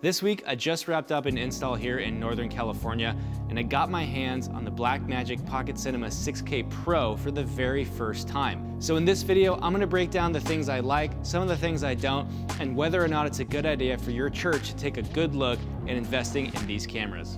This week, I just wrapped up an install here in Northern California, and I got my hands on the Blackmagic Pocket Cinema 6K Pro for the very first time. So in this video, I'm gonna break down the things I like, some of the things I don't, and whether or not it's a good idea for your church to take a good look at investing in these cameras.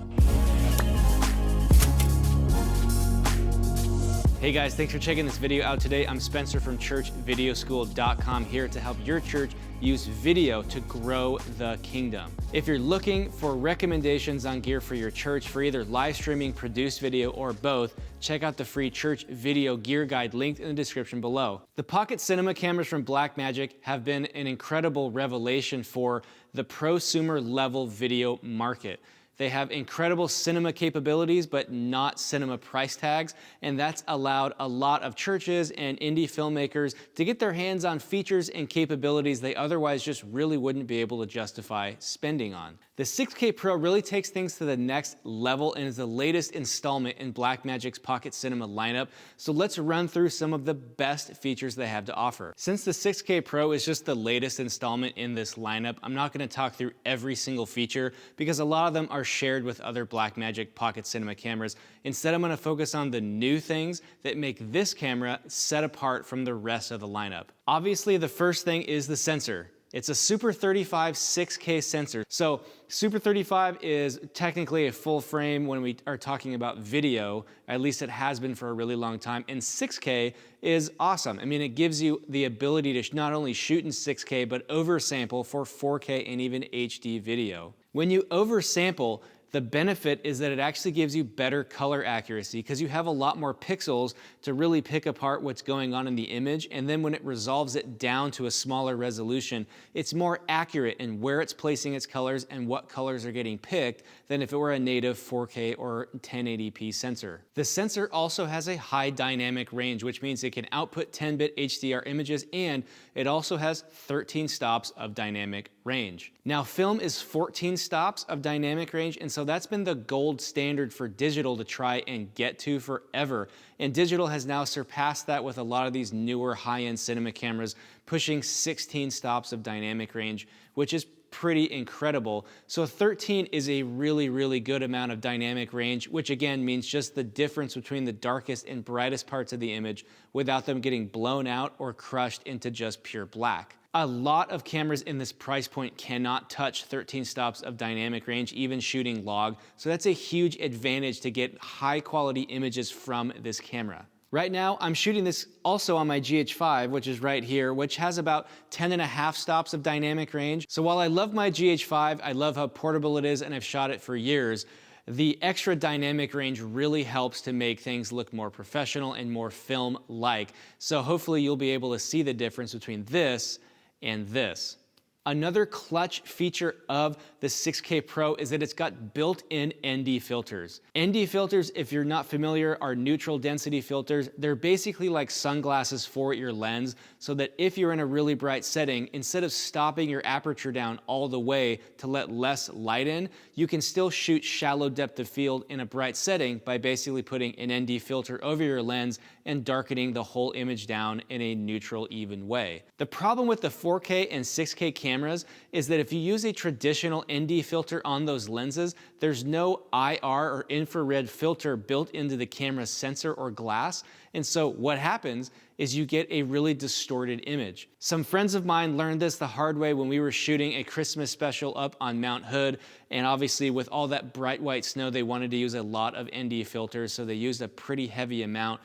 Hey guys, thanks for checking this video out today. I'm Spencer from churchvideoschool.com, here to help your church use video to grow the kingdom. If you're looking for recommendations on gear for your church for either live streaming, produced video, or both, check out the free church video gear guide linked in the description below. The Pocket Cinema cameras from Blackmagic have been an incredible revelation for the prosumer level video market. They have incredible cinema capabilities, but not cinema price tags, and that's allowed a lot of churches and indie filmmakers to get their hands on features and capabilities they otherwise just really wouldn't be able to justify spending on. The 6K Pro really takes things to the next level and is the latest installment in Blackmagic's Pocket Cinema lineup, so let's run through some of the best features they have to offer. Since the 6K Pro is just the latest installment in this lineup, I'm not going to talk through every single feature because a lot of them are shared with other Blackmagic Pocket Cinema cameras. Instead, I'm going to focus on the new things that make this camera set apart from the rest of the lineup. Obviously, the first thing is the sensor. It's a Super 35 6K sensor. So Super 35 is technically a full frame when we are talking about video, at least it has been for a really long time, and 6K is awesome. I mean, it gives you the ability to not only shoot in 6K, but oversample for 4K and even HD video. When you oversample, the benefit is that it actually gives you better color accuracy because you have a lot more pixels to really pick apart what's going on in the image, and then when it resolves it down to a smaller resolution, it's more accurate in where it's placing its colors and what colors are getting picked than if it were a native 4K or 1080p sensor. The sensor also has a high dynamic range, which means it can output 10-bit HDR images, and it also has 13 stops of dynamic range. Now, film is 14 stops of dynamic range, and so that's been the gold standard for digital to try and get to forever. And digital has now surpassed that with a lot of these newer high-end cinema cameras pushing 16 stops of dynamic range, which is pretty incredible. So 13 is a really, really good amount of dynamic range, which again means just the difference between the darkest and brightest parts of the image without them getting blown out or crushed into just pure black. A lot of cameras in this price point cannot touch 13 stops of dynamic range, even shooting log. So that's a huge advantage to get high quality images from this camera. Right now, I'm shooting this also on my GH5, which is right here, which has about 10.5 stops of dynamic range. So while I love my GH5, I love how portable it is and I've shot it for years, the extra dynamic range really helps to make things look more professional and more film-like. So hopefully you'll be able to see the difference between this and this. Another clutch feature of the 6K Pro is that it's got built-in ND filters. ND filters, if you're not familiar, are neutral density filters. They're basically like sunglasses for your lens, so that if you're in a really bright setting, instead of stopping your aperture down all the way to let less light in, you can still shoot shallow depth of field in a bright setting by basically putting an ND filter over your lens and darkening the whole image down in a neutral, even way. The problem with the 4K and 6K cameras is that if you use a traditional ND filter on those lenses, there's no IR or infrared filter built into the camera's sensor or glass. And so what happens is you get a really distorted image. Some friends of mine learned this the hard way when we were shooting a Christmas special up on Mount Hood. And obviously with all that bright white snow, they wanted to use a lot of ND filters, so they used a pretty heavy amount.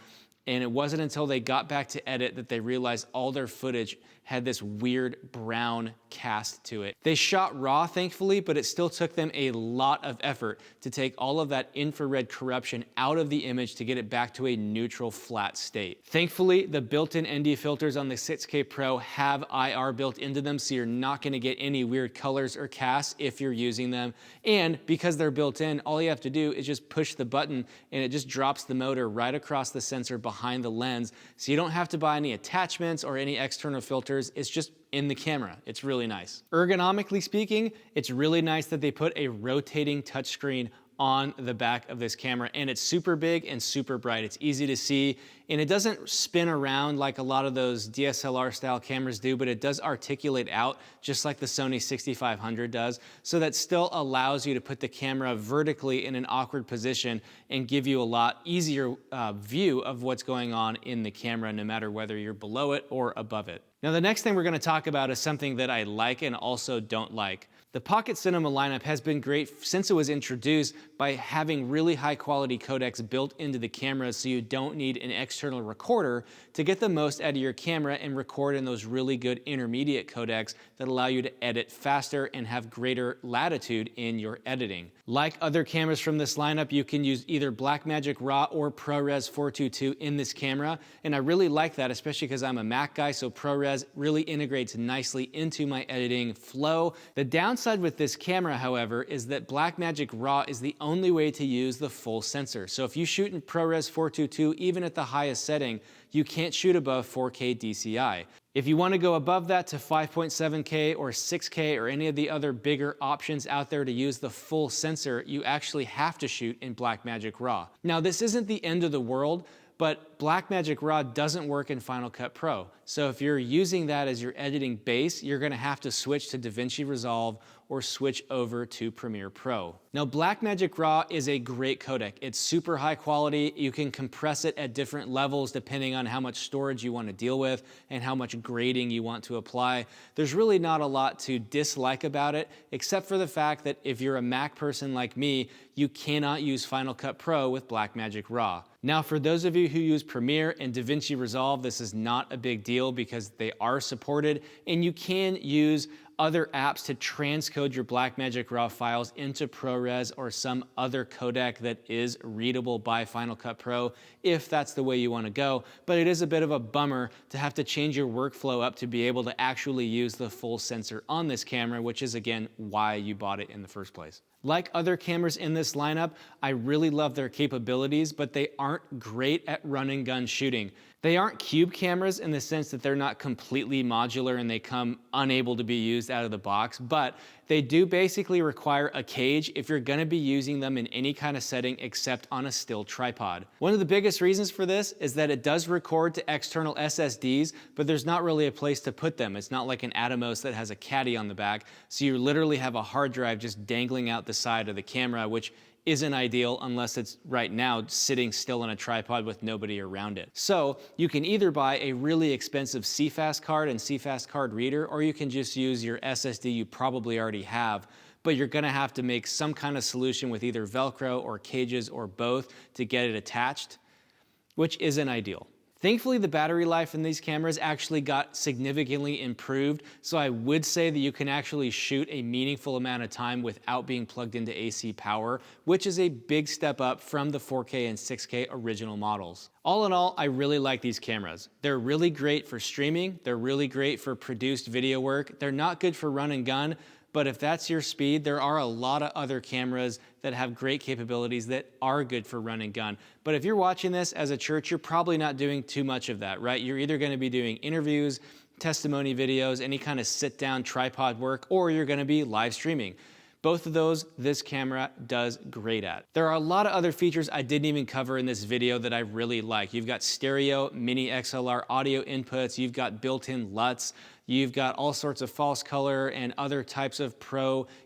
And it wasn't until they got back to edit that they realized all their footage had this weird brown cast to it. They shot raw, thankfully, but it still took them a lot of effort to take all of that infrared corruption out of the image to get it back to a neutral, flat state. Thankfully, the built-in ND filters on the 6K Pro have IR built into them, so you're not gonna get any weird colors or casts if you're using them. And because they're built in, all you have to do is just push the button and it just drops the motor right across the sensor behind the lens, so you don't have to buy any attachments or any external filters. It's just in the camera. It's really nice. Ergonomically speaking, it's really nice that they put a rotating touchscreen on the back of this camera, and it's super big and super bright. It's easy to see, and it doesn't spin around like a lot of those DSLR style cameras do, but it does articulate out just like the Sony 6500 does. So that still allows you to put the camera vertically in an awkward position and give you a lot easier view of what's going on in the camera, no matter whether you're below it or above it. Now, the next thing we're going to talk about is something that I like and also don't like. The Pocket Cinema lineup has been great since it was introduced by having really high quality codecs built into the camera, so you don't need an external recorder to get the most out of your camera and record in those really good intermediate codecs that allow you to edit faster and have greater latitude in your editing. Like other cameras from this lineup, you can use either Blackmagic RAW or ProRes 422 in this camera, and I really like that, especially because I'm a Mac guy, so ProRes really integrates nicely into my editing flow. The downside with this camera, however, is that Blackmagic RAW is the only way to use the full sensor. So if you shoot in ProRes 422, even at the highest setting, you can't shoot above 4K DCI. If you want to go above that to 5.7K or 6K or any of the other bigger options out there to use the full sensor, you actually have to shoot in Blackmagic RAW. Now, this isn't the end of the world, but Blackmagic RAW doesn't work in Final Cut Pro. So if you're using that as your editing base, you're gonna have to switch to DaVinci Resolve or switch over to Premiere Pro. Now, Blackmagic RAW is a great codec. It's super high quality. You can compress it at different levels depending on how much storage you want to deal with and how much grading you want to apply. There's really not a lot to dislike about it, except for the fact that if you're a Mac person like me, you cannot use Final Cut Pro with Blackmagic RAW. Now, for those of you who use Premiere and DaVinci Resolve, this is not a big deal because they are supported, and you can use other apps to transcode your Blackmagic RAW files into ProRes or some other codec that is readable by Final Cut Pro if that's the way you want to go. But it is a bit of a bummer to have to change your workflow up to be able to actually use the full sensor on this camera, which is again why you bought it in the first place. Like other cameras in this lineup, I really love their capabilities, but they aren't great at run and gun shooting. They aren't cube cameras in the sense that they're not completely modular and they come unable to be used out of the box, but they do basically require a cage if you're gonna be using them in any kind of setting except on a still tripod. One of the biggest reasons for this is that it does record to external SSDs, but there's not really a place to put them. It's not like an Atomos that has a caddy on the back, so you literally have a hard drive just dangling out the side of the camera, which isn't ideal unless it's right now sitting still on a tripod with nobody around it. So you can either buy a really expensive CFast card and CFast card reader, or you can just use your SSD you probably already have, but you're gonna have to make some kind of solution with either Velcro or cages or both to get it attached, which isn't ideal. Thankfully, the battery life in these cameras actually got significantly improved, so I would say that you can actually shoot a meaningful amount of time without being plugged into AC power, which is a big step up from the 4K and 6K original models. All in all, I really like these cameras. They're really great for streaming, they're really great for produced video work, they're not good for run and gun, but if that's your speed, there are a lot of other cameras that have great capabilities that are good for run and gun. But if you're watching this as a church, you're probably not doing too much of that, right? You're either gonna be doing interviews, testimony videos, any kind of sit-down tripod work, or you're gonna be live streaming. Both of those, this camera does great at. There are a lot of other features I didn't even cover in this video that I really like. You've got stereo, mini XLR audio inputs, you've got built-in LUTs, you've got all sorts of false color and other types of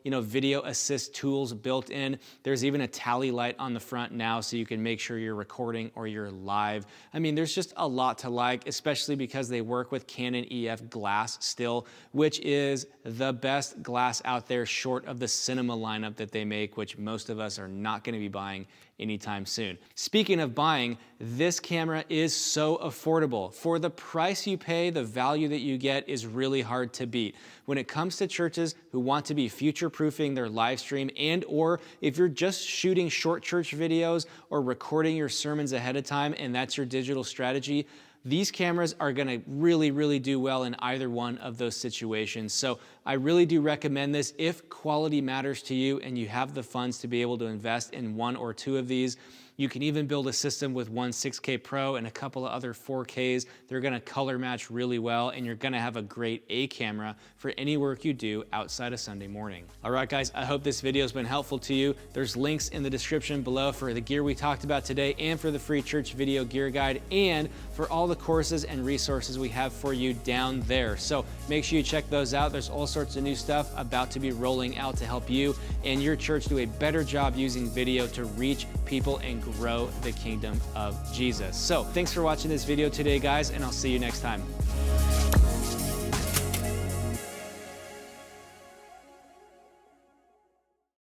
video assist tools built in. There's even a tally light on the front now so you can make sure you're recording or you're live. I mean, there's just a lot to like, especially because they work with Canon EF glass still, which is the best glass out there short of the cinema lineup that they make, which most of us are not gonna be buying anytime soon. Speaking of buying, this camera is so affordable. For the price you pay, the value that you get is really hard to beat. When it comes to churches who want to be future-proofing their live stream, and or if you're just shooting short church videos or recording your sermons ahead of time and that's your digital strategy, these cameras are gonna really do well in either one of those situations. So I really do recommend this if quality matters to you and you have the funds to be able to invest in one or two of these. You can even build a system with one 6K Pro and a couple of other 4Ks. They're gonna color match really well, and you're gonna have a great A camera for any work you do outside of Sunday morning. All right, guys, I hope this video has been helpful to you. There's links in the description below for the gear we talked about today and for the free church video gear guide and for all the courses and resources we have for you down there. So make sure you check those out. There's all sorts of new stuff about to be rolling out to help you and your church do a better job using video to reach people and grow the kingdom of Jesus. So thanks for watching this video today, guys, and I'll see you next time.